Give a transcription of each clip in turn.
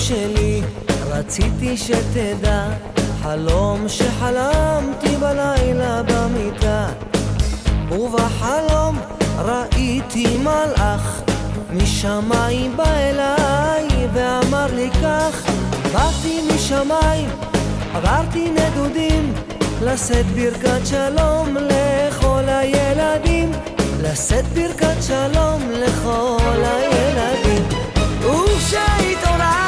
שלי, רציתי שתדע, חלום שחלמתי בלילה במיטה, ובחלום ראיתי מלאך משמיים בא אליי ואמר לי כך: באתי משמיים, עברתי נדודים, לשאת ברכת שלום לכל הילדים, לשאת ברכת שלום לכל הילדים. וכשהתעוררתי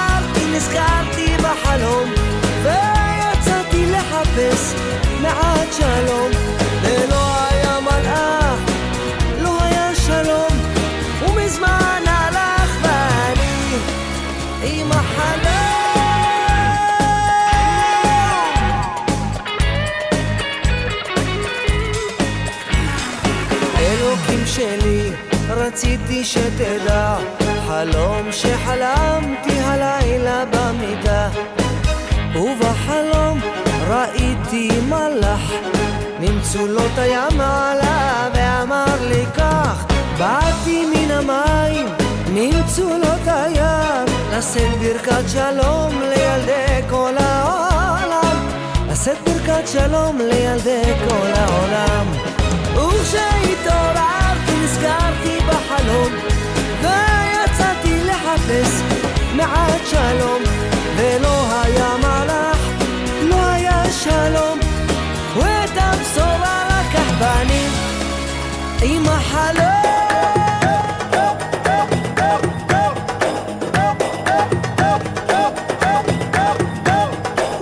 נזכרתי בחלום, ויצאתי לחפש מעט שלום, ולא היה מלאך, לא היה שלום, ומזמן הלך ואני עם החלום. אלוקים שלי, רציתי שתדע, חלום שחלמתי הלילה במיטה, ובחלום ראיתי מלאך ממצולות הים מעלה ואמר לי כך: באתי מן המים ממצולות הים, לשאת ברכת שלום לילדי כל העולם, לשאת ברכת שלום לילדי כל העולם. וכשהתעוררתי נזכרתי בחלום, ויצאתי לחפש מעט שלום, ולא היה מלאך, לא היה שלום, ואת הבשורה לקח בני עם החלום.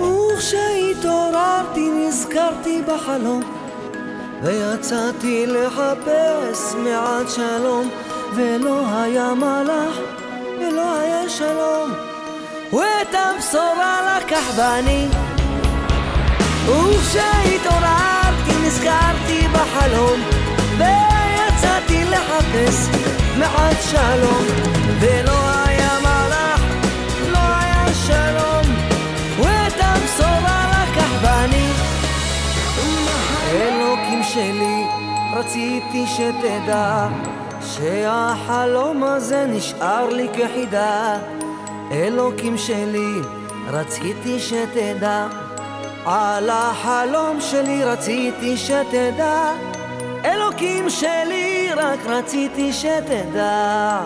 וכשהתעוררתי נזכרתי בחלום, ויצאתי לחפש מעט שלום, ולא היה מלאך, ולא היה שלום, ואת הבשורה לקח בני. וכשהתעוררתי נזכרתי בחלום, ויצאתי לחפש מעט שלום, ולא היה מלאך, לא היה שלום, ואת הבשורה לקח בני. אלוקים שלי, רציתי שתדע, שהחלום הזה נשאר לי כחידה. אלוקים שלי, רציתי שתדע, על החלום שלי רציתי שתדע. אלוקים שלי, רק רציתי שתדע.